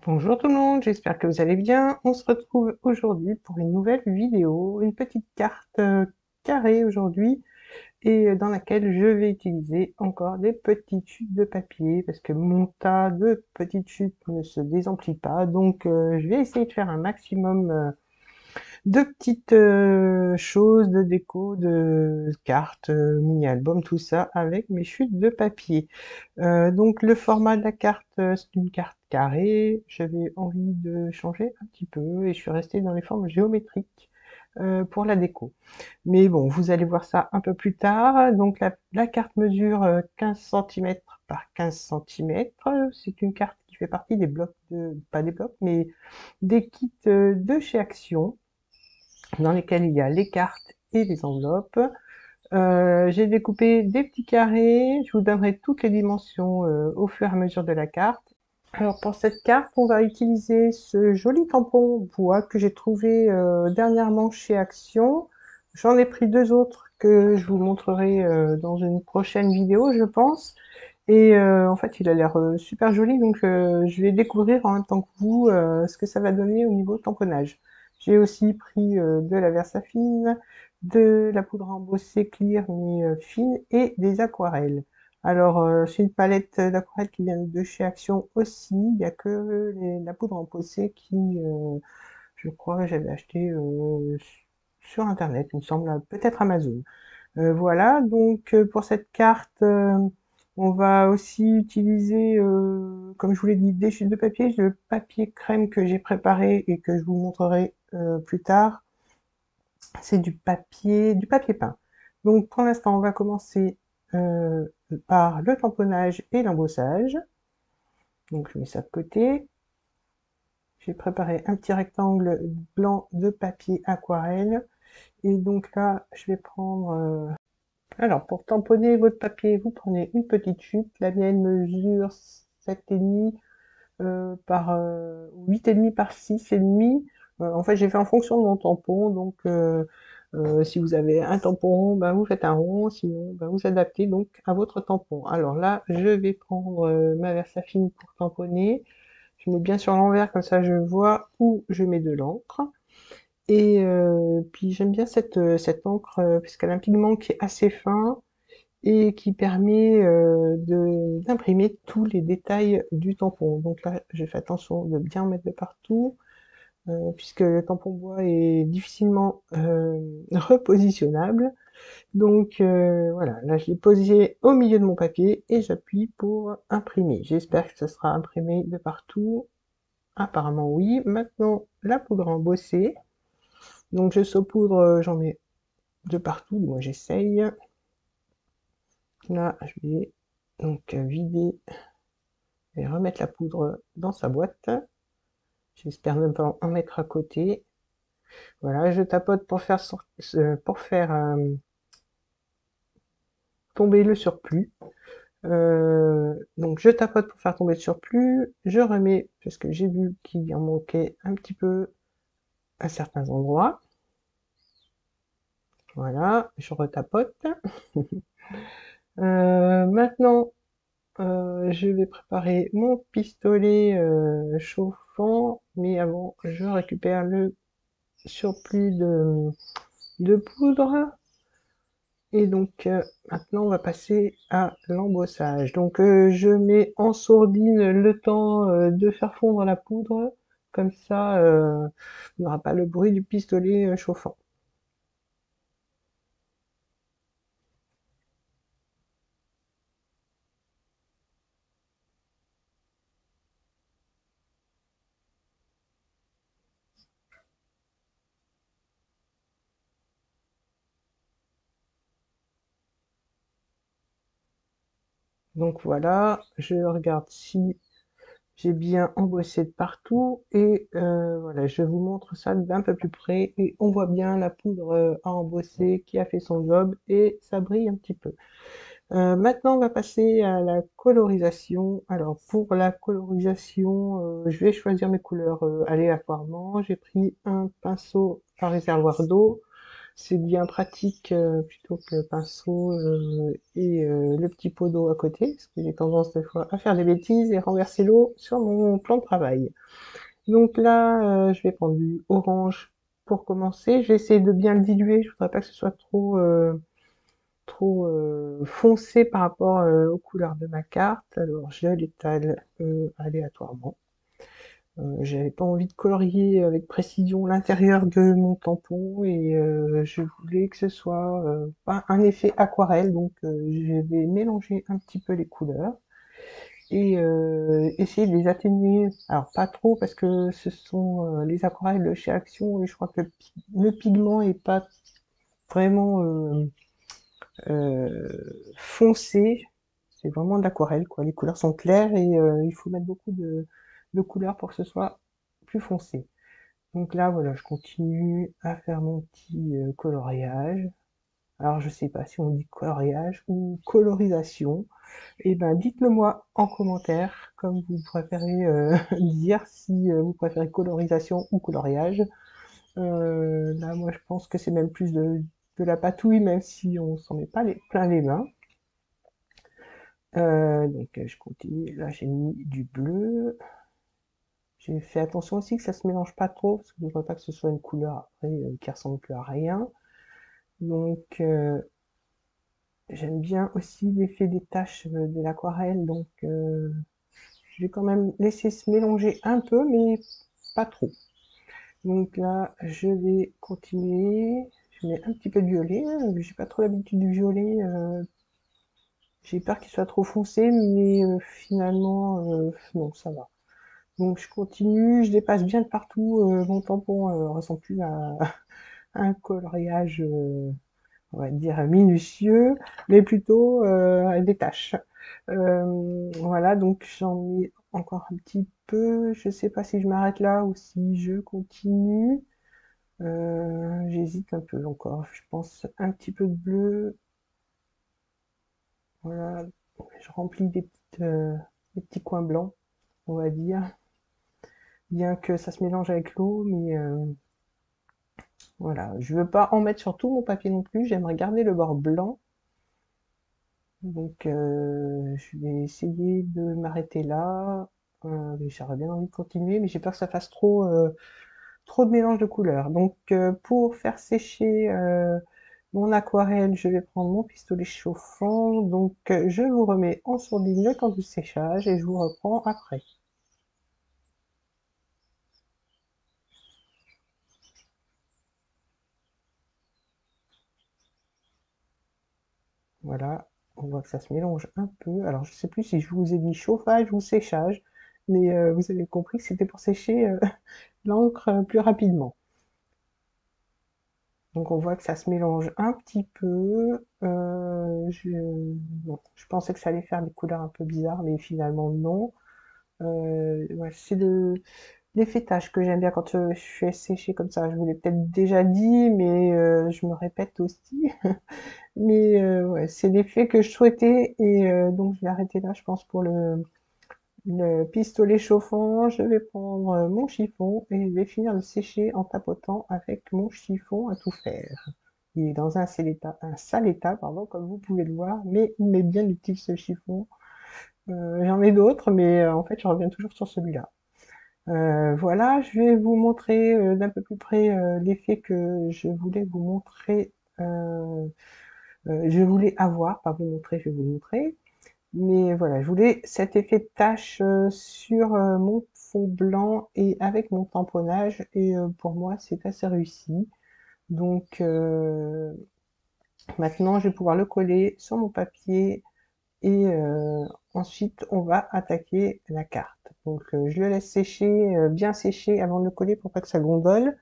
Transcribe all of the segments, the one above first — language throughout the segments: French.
Bonjour tout le monde, j'espère que vous allez bien. On se retrouve aujourd'hui pour une nouvelle vidéo, une petite carte carrée aujourd'hui et dans laquelle je vais utiliser encore des petites chutes de papier parce que mon tas de petites chutes ne se désemplit pas. Donc je vais essayer de faire un maximum de petites choses, de déco, de cartes, mini-albums, tout ça avec mes chutes de papier. Donc le format de la carte, c'est une carte carrée. J'avais envie de changer un petit peu et je suis restée dans les formes géométriques pour la déco. Mais bon, vous allez voir ça un peu plus tard. Donc la carte mesure 15 centimètres par 15 centimètres. C'est une carte qui fait partie des blocs pas des blocs, mais des kits de chez Action dans lesquels il y a les cartes et les enveloppes. J'ai découpé des petits carrés, je vous donnerai toutes les dimensions au fur et à mesure de la carte. Alors pour cette carte, on va utiliser ce joli tampon bois que j'ai trouvé dernièrement chez Action. J'en ai pris deux autres que je vous montrerai dans une prochaine vidéo, je pense. Et en fait, il a l'air super joli, donc je vais découvrir en même temps que vous ce que ça va donner au niveau tamponnage. J'ai aussi pris de la Versafine, de la poudre embossée clear mais fine et des aquarelles. Alors, c'est une palette d'aquarelles qui vient de chez Action aussi. Il n'y a que la poudre embossée qui, je crois, j'avais acheté sur Internet, il me semble, peut-être Amazon. Voilà, donc pour cette carte, on va aussi utiliser, comme je vous l'ai dit, des chutes de papier, le papier crème que j'ai préparé et que je vous montrerai plus tard. C'est du papier peint. Donc pour l'instant, on va commencer euh, par le tamponnage et l'embossage. Donc je mets ça de côté. J'ai préparé un petit rectangle blanc de papier aquarelle. Et donc là, je vais prendre alors, pour tamponner votre papier, vous prenez une petite chute. La mienne mesure 7,5 par 8,5 par 6,5. En fait, j'ai fait en fonction de mon tampon. Donc, si vous avez un tampon rond, ben, vous faites un rond. Sinon, ben, vous adaptez donc à votre tampon. Alors là, je vais prendre ma Versafine pour tamponner. Je mets bien sur l'envers, comme ça je vois où je mets de l'encre. Et puis j'aime bien cette encre puisqu'elle a un pigment qui est assez fin et qui permet d'imprimer tous les détails du tampon. Donc là, j'ai fait attention de bien en mettre de partout, puisque le tampon bois est difficilement repositionnable. Donc voilà, là je l'ai posé au milieu de mon papier et j'appuie pour imprimer. J'espère que ça sera imprimé de partout. Apparemment oui. Maintenant, la poudre embossée. Donc je saupoudre, j'en mets de partout, moi j'essaye. Là, je vais donc vider et remettre la poudre dans sa boîte. J'espère ne pas en mettre à côté. Voilà, je tapote pour faire tomber le surplus. Donc je tapote pour faire tomber le surplus. Je remets, parce que j'ai vu qu'il en manquait un petit peu à certains endroits. Voilà, je retapote. Maintenant, je vais préparer mon pistolet chauffant, mais avant, je récupère le surplus de poudre. Et donc maintenant, on va passer à l'embossage. Donc je mets en sourdine le temps de faire fondre la poudre. Comme ça, on n'aura pas le bruit du pistolet chauffant. Donc voilà, je regarde si j'ai bien embossé de partout et voilà, je vous montre ça d'un peu plus près et on voit bien la poudre à embosser qui a fait son job et ça brille un petit peu. Maintenant, on va passer à la colorisation. Alors, pour la colorisation, je vais choisir mes couleurs aléatoirement. J'ai pris un pinceau à réservoir d'eau. c'est bien pratique plutôt que le pinceau et le petit pot d'eau à côté, parce que j'ai tendance des fois à faire des bêtises et renverser l'eau sur mon plan de travail. Donc là, je vais prendre du orange pour commencer. Je vais essayer de bien le diluer. Je voudrais pas que ce soit trop foncé par rapport aux couleurs de ma carte. Alors je l'étale aléatoirement. J'avais pas envie de colorier avec précision l'intérieur de mon tampon et je voulais que ce soit pas un effet aquarelle, donc je vais mélanger un petit peu les couleurs et essayer de les atténuer. Alors pas trop parce que ce sont les aquarelles de chez Action et je crois que le pigment est pas vraiment foncé. C'est vraiment de l'aquarelle, quoi. Les couleurs sont claires et il faut mettre beaucoup de couleurs pour que ce soit plus foncé. Donc là, voilà, je continue à faire mon petit coloriage. Alors, je sais pas si on dit coloriage ou colorisation. Eh ben, dites-le moi en commentaire, comme vous préférez dire si vous préférez colorisation ou coloriage. Là, moi, je pense que c'est même plus de la patouille, même si on s'en met pas plein les mains. Donc, je continue. Là, j'ai mis du bleu. J'ai fait attention aussi que ça se mélange pas trop, parce que je ne voudrais pas que ce soit une couleur après qui ressemble plus à rien. Donc j'aime bien aussi l'effet des taches de l'aquarelle, donc je vais quand même laisser se mélanger un peu, mais pas trop. Donc là, je vais continuer. Je mets un petit peu de violet. J'ai pas trop l'habitude du violet. J'ai peur qu'il soit trop foncé, mais finalement, non, ça va. Donc je continue, je dépasse bien de partout. Mon tampon ressemble plus à un coloriage, on va dire minutieux, mais plutôt des taches. Voilà, donc j'en mets encore un petit peu. Je sais pas si je m'arrête là ou si je continue. J'hésite un peu encore. Je pense un petit peu de bleu. Voilà, je remplis des petits coins blancs, on va dire. Bien que ça se mélange avec l'eau, mais voilà. Je veux pas en mettre sur tout mon papier non plus. J'aimerais garder le bord blanc. Donc, je vais essayer de m'arrêter là. J'aurais bien envie de continuer, mais j'ai peur que ça fasse trop de mélange de couleurs. Donc, pour faire sécher mon aquarelle, je vais prendre mon pistolet chauffant. Donc, je vous remets en sourdine le temps du séchage et je vous reprends après. Voilà, on voit que ça se mélange un peu. Alors, je sais plus si je vous ai dit chauffage ou séchage, mais vous avez compris que c'était pour sécher l'encre plus rapidement. Donc on voit que ça se mélange un petit peu. Bon, je pensais que ça allait faire des couleurs un peu bizarres, mais finalement non. Ouais, c'est l'effet tache que j'aime bien quand je fais sécher comme ça. Je vous l'ai peut-être déjà dit, mais je me répète aussi. Mais ouais, c'est l'effet que je souhaitais et donc je vais arrêter là, je pense, pour le pistolet chauffant. Je vais prendre mon chiffon et je vais finir de sécher en tapotant avec mon chiffon à tout faire. Il est dans un sale état, pardon, comme vous pouvez le voir, mais il m'est bien utile ce chiffon. J'en ai d'autres, mais en fait, je reviens toujours sur celui-là. Voilà, je vais vous montrer d'un peu plus près l'effet que je voulais vous montrer. Je voulais avoir, pas vous montrer, je vais vous le montrer. Mais voilà, je voulais cet effet de tache sur mon fond blanc et avec mon tamponnage. Et pour moi, c'est assez réussi. Donc maintenant, je vais pouvoir le coller sur mon papier et ensuite, on va attaquer la carte. Donc je le laisse sécher, bien sécher avant de le coller pour pas que ça gondole.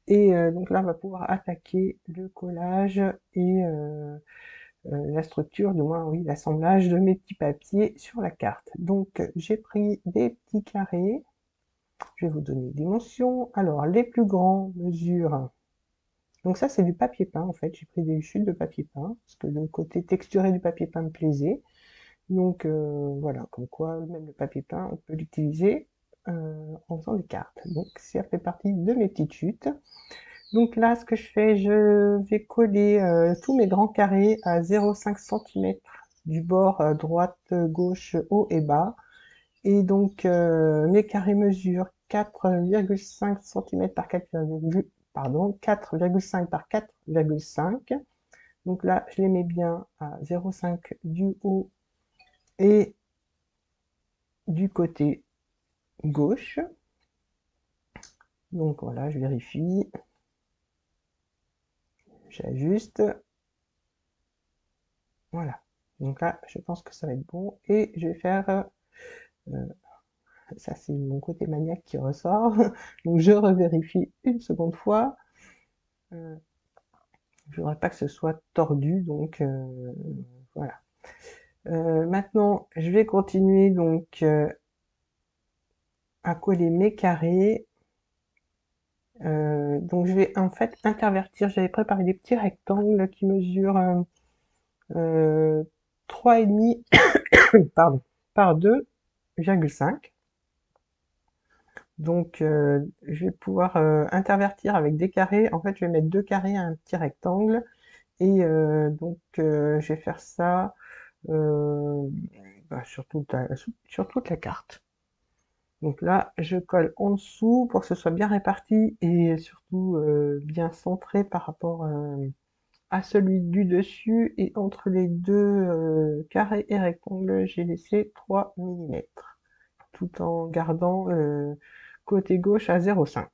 Et donc là, on va pouvoir attaquer le collage et la structure, du moins oui, l'assemblage de mes petits papiers sur la carte. Donc j'ai pris des petits carrés, je vais vous donner les dimensions. Alors les plus grands mesurent, donc ça c'est du papier peint en fait, j'ai pris des chutes de papier peint, parce que le côté texturé du papier peint me plaisait. Donc voilà, comme quoi même le papier peint, on peut l'utiliser en faisant des cartes. Donc ça fait partie de mes petites chutes. Donc là, ce que je fais, je vais coller tous mes grands carrés à 0,5 cm du bord droite, gauche, haut et bas. Et donc, mes carrés mesurent 4,5 cm par 4,5 par 4,5. Donc là, je les mets bien à 0,5 du haut et du côté gauche. Donc voilà, je vérifie, j'ajuste. Voilà. Donc là, je pense que ça va être bon. Et je vais faire, ça c'est mon côté maniaque qui ressort. Donc je revérifie une seconde fois. Je voudrais pas que ce soit tordu, donc voilà. Maintenant, je vais continuer donc à coller mes carrés. Donc je vais en fait intervertir. J'avais préparé des petits rectangles qui mesurent 3,5 pardon, par 2,5. Donc je vais pouvoir intervertir avec des carrés. En fait, je vais mettre deux carrés à un petit rectangle. Et donc je vais faire ça sur toute la carte. Donc là, je colle en dessous pour que ce soit bien réparti et surtout bien centré par rapport à celui du dessus. Et entre les deux carrés et rectangles, j'ai laissé 3 mm, tout en gardant côté gauche à 0,5.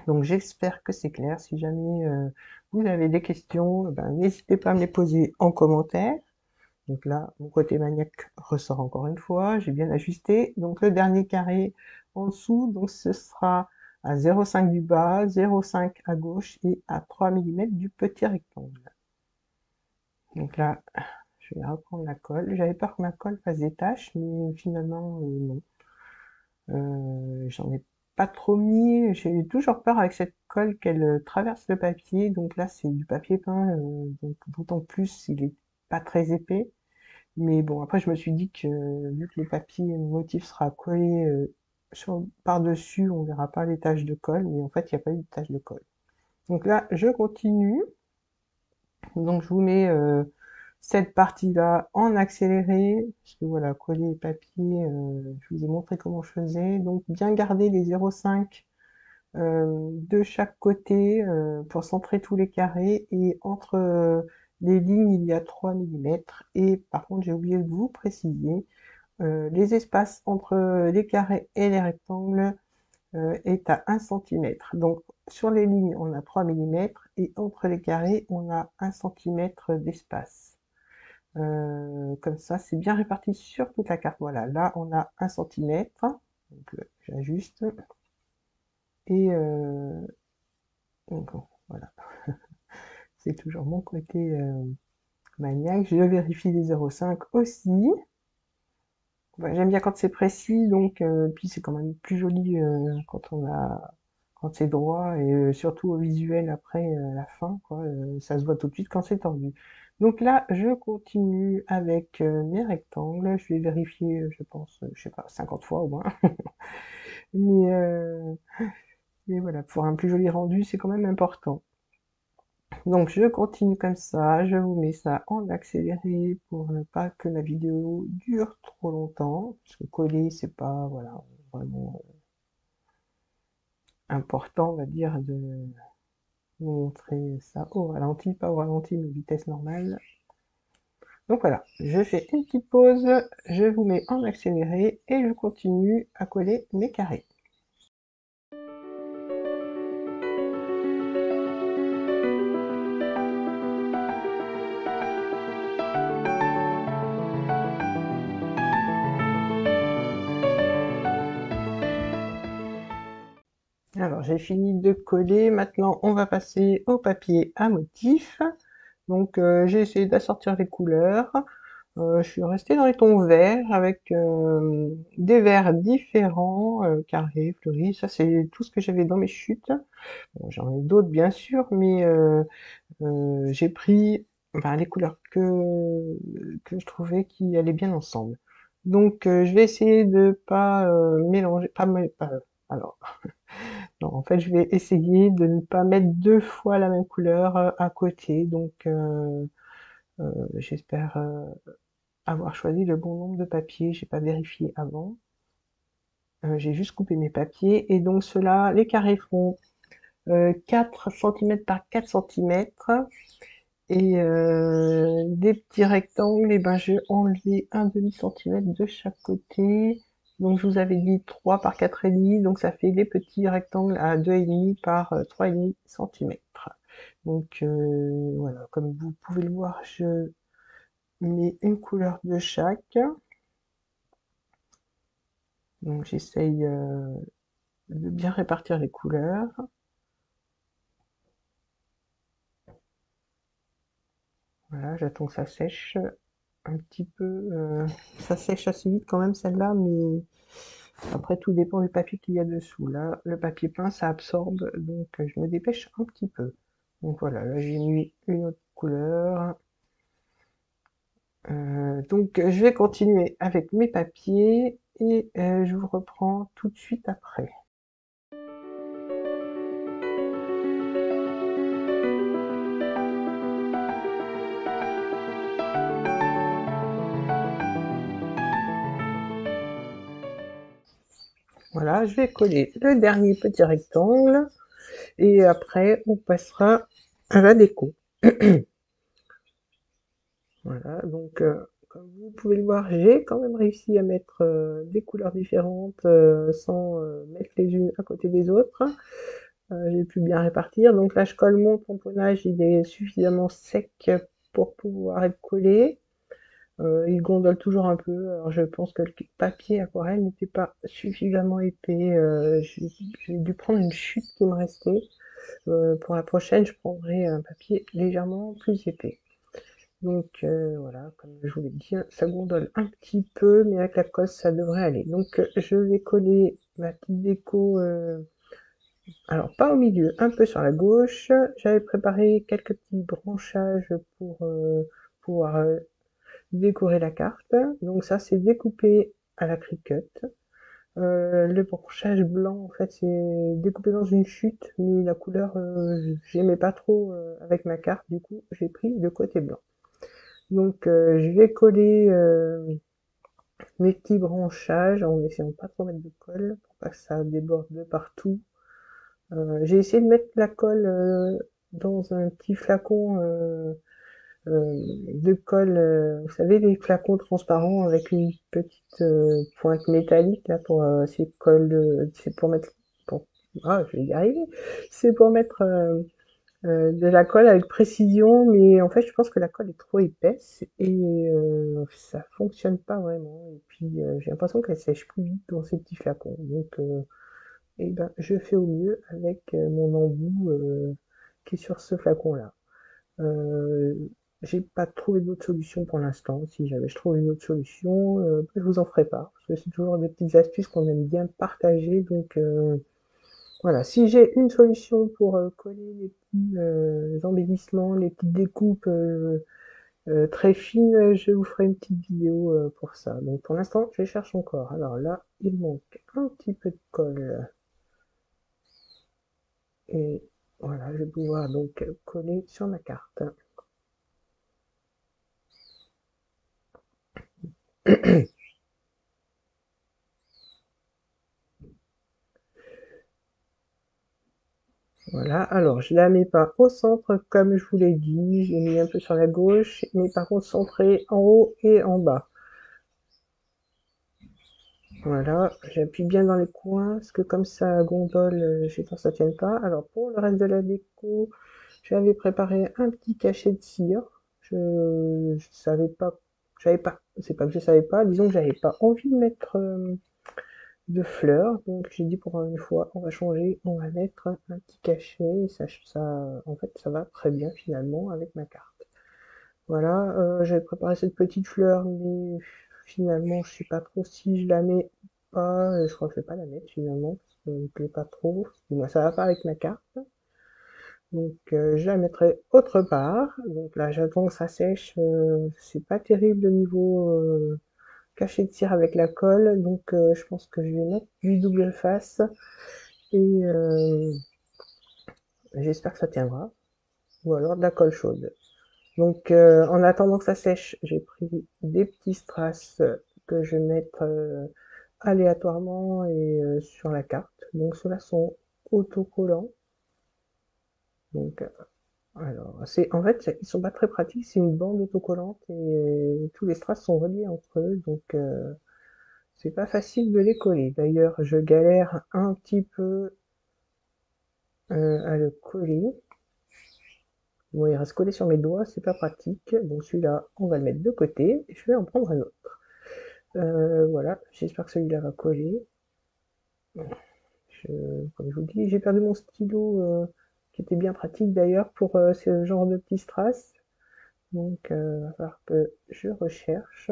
Donc j'espère que c'est clair. Si jamais vous avez des questions, ben, n'hésitez pas à me les poser en commentaire. Donc là, mon côté maniaque ressort encore une fois, j'ai bien ajusté. Donc le dernier carré en dessous, donc ce sera à 0,5 du bas, 0,5 à gauche et à 3 mm du petit rectangle. Donc là, je vais reprendre la colle. J'avais peur que ma colle fasse des taches, mais finalement, non. J'en ai pas trop mis. J'ai toujours peur avec cette colle qu'elle traverse le papier. Donc là, c'est du papier peint, donc d'autant plus il est pas très épais. Mais bon, après, je me suis dit que vu que le papier motif sera collé par-dessus, on verra pas les taches de colle. Mais en fait, il n'y a pas eu de taches de colle. Donc là, je continue. Donc je vous mets cette partie-là en accéléré, parce que voilà, coller les papiers, je vous ai montré comment je faisais. Donc bien garder les 0,5 de chaque côté pour centrer tous les carrés, et entre les lignes il y a 3 mm. Et par contre j'ai oublié de vous préciser, les espaces entre les carrés et les rectangles est à 1 cm. Donc sur les lignes on a 3 mm et entre les carrés on a 1 cm d'espace. Comme ça c'est bien réparti sur toute la carte. Voilà, là on a 1 cm, donc j'ajuste, et donc voilà, c'est toujours mon côté maniaque. Je vérifie les 0,5 aussi. Ouais, j'aime bien quand c'est précis, donc puis c'est quand même plus joli quand c'est droit, et surtout au visuel après la fin, quoi, ça se voit tout de suite quand c'est tordu. Donc là, je continue avec mes rectangles. Je vais vérifier, je pense, je sais pas, 50 fois au moins. mais, euh, mais voilà, pour un plus joli rendu, c'est quand même important. Donc je continue comme ça, je vous mets ça en accéléré pour ne pas que la vidéo dure trop longtemps, parce que coller c'est pas, voilà, vraiment important, on va dire, de vous montrer ça au ralenti, pas au ralenti mais vitesse normale. Donc voilà, je fais une petite pause, je vous mets en accéléré et je continue à coller mes carrés. Alors j'ai fini de coller, maintenant on va passer au papier à motif. Donc j'ai essayé d'assortir les couleurs. Je suis restée dans les tons verts avec des verts différents, carrés, fleuris. Ça c'est tout ce que j'avais dans mes chutes. Bon, j'en ai d'autres bien sûr, mais j'ai pris, enfin, les couleurs que je trouvais qui allaient bien ensemble. Donc je vais essayer de pas mélanger, pas, alors Non, en fait, je vais essayer de ne pas mettre 2 fois la même couleur, à côté, donc j'espère, avoir choisi le bon nombre de papiers. J'ai pas vérifié avant. J'ai juste coupé mes papiers et donc ceux-là, les carrés font 4 centimètres par 4 centimètres et des petits rectangles, et ben je vais enlever un demi centimètre de chaque côté. Donc je vous avais dit 3 par 4,5, donc ça fait des petits rectangles à 2,5 par 3,5 centimètres. Donc voilà, comme vous pouvez le voir, je mets une couleur de chaque. Donc j'essaye de bien répartir les couleurs. Voilà, j'attends que ça sèche un petit peu. Ça sèche assez vite quand même celle-là, mais après tout dépend du papier qu'il y a dessous. Là, le papier peint, ça absorbe, donc je me dépêche un petit peu. Donc voilà, là j'ai mis une autre couleur. Donc je vais continuer avec mes papiers et je vous reprends tout de suite après. Voilà, je vais coller le dernier petit rectangle et après on passera à la déco. Voilà, donc comme vous pouvez le voir, j'ai quand même réussi à mettre des couleurs différentes sans mettre les unes à côté des autres. J'ai pu bien répartir. Donc là, je colle mon tamponnage, il est suffisamment sec pour pouvoir être collé. Il gondole toujours un peu. Alors je pense que le papier aquarelle n'était pas suffisamment épais. J'ai dû prendre une chute qui me restait. Pour la prochaine, je prendrai un papier légèrement plus épais. Donc voilà, comme je vous l'ai dit, ça gondole un petit peu, mais avec la colle, ça devrait aller. Donc je vais coller ma petite déco, alors pas au milieu, un peu sur la gauche. J'avais préparé quelques petits branchages pour pouvoir décorer la carte. Donc ça, c'est découpé à la Cricut. Le branchage blanc, en fait, c'est découpé dans une chute, mais la couleur, j'aimais pas trop avec ma carte, du coup, j'ai pris le côté blanc. Donc je vais coller mes petits branchages en essayant de pas trop mettre de colle pour pas que ça déborde de partout. J'ai essayé de mettre la colle dans un petit flacon de colle, vous savez, les flacons transparents avec une petite pointe métallique là pour c'est pour mettre pour, ah, je vais y arriver. C'est pour mettre de la colle avec précision, mais en fait, je pense que la colle est trop épaisse et ça fonctionne pas vraiment. Et puis, j'ai l'impression qu'elle sèche plus vite dans ces petits flacons. Donc, eh ben, je fais au mieux avec mon embout qui est sur ce flacon-là. Euh, j'ai pas trouvé d'autre solution pour l'instant. Si jamais je trouve une autre solution, je vous en ferai pas. Parce que c'est toujours des petites astuces qu'on aime bien partager. Donc, voilà, si j'ai une solution pour coller les petits embellissements, les petites découpes très fines, je vous ferai une petite vidéo pour ça. Donc pour l'instant, je cherche encore. Alors là, il manque un petit peu de colle. Et voilà, je vais pouvoir donc coller sur ma carte. Voilà, alors je la mets pas au centre comme je vous l'ai dit, j'ai mis un peu sur la gauche, mais par contre centré en haut et en bas. Voilà, j'appuie bien dans les coins, parce que comme ça gondole, j'ai peur que ça tienne pas. Alors pour le reste de la déco, j'avais préparé un petit cachet de cire. Je savais pas, j'avais pas, c'est pas que je savais pas, disons que j'avais pas envie de mettre de fleurs, donc j'ai dit pour une fois, on va changer, on va mettre un petit cachet, et en fait, ça va très bien finalement avec ma carte. Voilà, j'avais préparé cette petite fleur, mais finalement, je sais pas trop si je la mets ou pas. Je crois que je vais pas la mettre finalement, parce qu'elle me plaît pas trop. Moi, ça va pas avec ma carte. Donc, je la mettrai autre part. Donc là, j'attends que ça sèche. C'est pas terrible au niveau cachet de cire avec la colle. Donc, je pense que je vais mettre du double face et j'espère que ça tiendra, ou alors de la colle chaude. Donc en attendant que ça sèche, j'ai pris des petits strass que je vais mettre aléatoirement et sur la carte. Donc ceux-là sont autocollants. Donc alors c'est en fait ils sont pas très pratiques, c'est une bande autocollante et tous les strass sont reliés entre eux, donc c'est pas facile de les coller. D'ailleurs je galère un petit peu à le coller. Bon, il reste collé sur mes doigts, c'est pas pratique. Donc celui-là, on va le mettre de côté et je vais en prendre un autre. Voilà, j'espère que celui-là va coller. Comme je vous dis, j'ai perdu mon stylo qui était bien pratique d'ailleurs pour ce genre de petits strass. Donc il va falloir que je recherche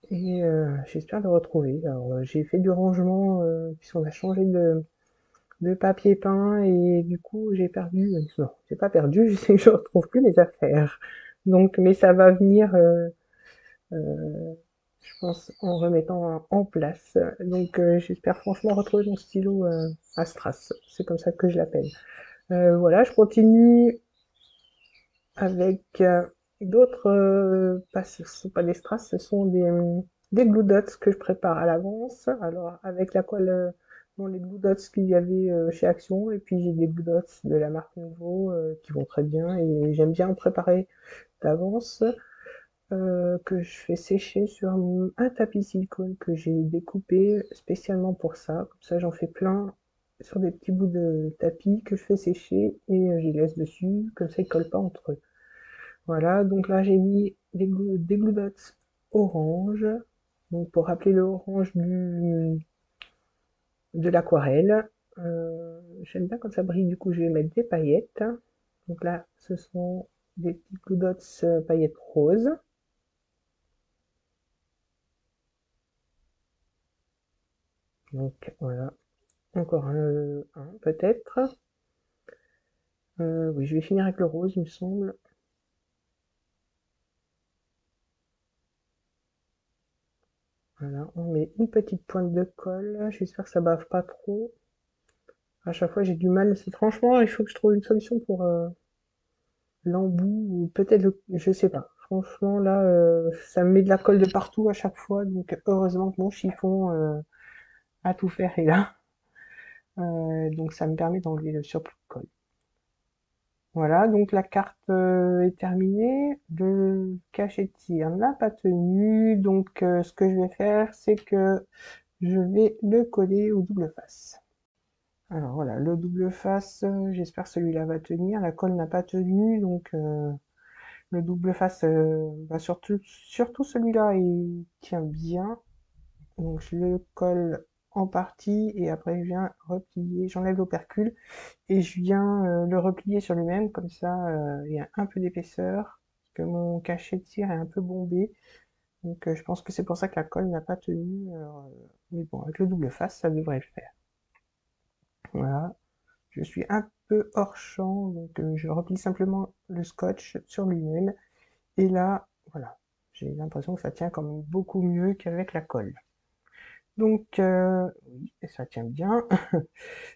et j'espère le retrouver. Alors j'ai fait du rangement puisqu'on a changé de papier peint et du coup j'ai perdu, non, j'ai pas perdu, je sais que je retrouve plus mes affaires. Donc, mais ça va venir, je pense, en remettant en place. Donc, j'espère franchement retrouver mon stylo à strass. C'est comme ça que je l'appelle. Voilà, je continue avec d'autres, ce sont pas des strass, ce sont des glue dots que je prépare à l'avance. Alors, avec la colle, bon, les glue dots qu'il y avait chez Action, et puis j'ai des glue dots de la marque Nouveau qui vont très bien, et j'aime bien en préparer d'avance. Que je fais sécher sur un tapis silicone que j'ai découpé spécialement pour ça. Comme ça, j'en fais plein sur des petits bouts de tapis que je fais sécher et j'y laisse dessus. Comme ça, ils collent pas entre eux. Voilà, donc là, j'ai mis des glue dots orange. Donc, pour rappeler le orange de l'aquarelle. J'aime bien quand ça brille, du coup, je vais mettre des paillettes. Donc là, ce sont des petits glue dots paillettes roses. Donc voilà, encore un peut-être. Oui, je vais finir avec le rose, il me semble. Voilà, on met une petite pointe de colle. J'espère que ça bave pas trop. À chaque fois, j'ai du mal. Franchement, il faut que je trouve une solution pour l'embout ou peut-être je sais pas. Franchement, là, ça me met de la colle de partout à chaque fois. Donc, heureusement que mon chiffon à tout faire est là. Donc, ça me permet d'enlever le surplus de colle. Voilà, donc la carte est terminée. Le cachet de cire n'a pas tenu, donc ce que je vais faire, c'est que je vais le coller au double face. Alors voilà, le double face, j'espère que celui-là va tenir. La colle n'a pas tenu, donc le double face, surtout celui-là, il tient bien. Donc je le colle en partie et après je viens replier, j'enlève l'opercule et je viens le replier sur lui-même, comme ça il y a un peu d'épaisseur, parce que mon cachet de cire est un peu bombé, donc je pense que c'est pour ça que la colle n'a pas tenu, mais bon, avec le double face, ça devrait le faire. Voilà, je suis un peu hors champ, donc je replie simplement le scotch sur lui-même, et là, voilà, j'ai l'impression que ça tient quand même beaucoup mieux qu'avec la colle. Donc, oui, ça tient bien.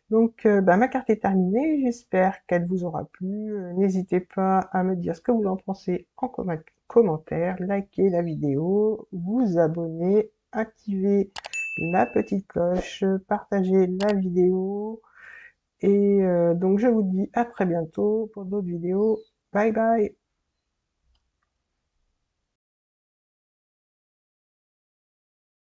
Donc, bah, ma carte est terminée. J'espère qu'elle vous aura plu. N'hésitez pas à me dire ce que vous en pensez en commentaire. Likez la vidéo, vous abonner, activez la petite cloche, partagez la vidéo. Et donc, je vous dis à très bientôt pour d'autres vidéos. Bye bye!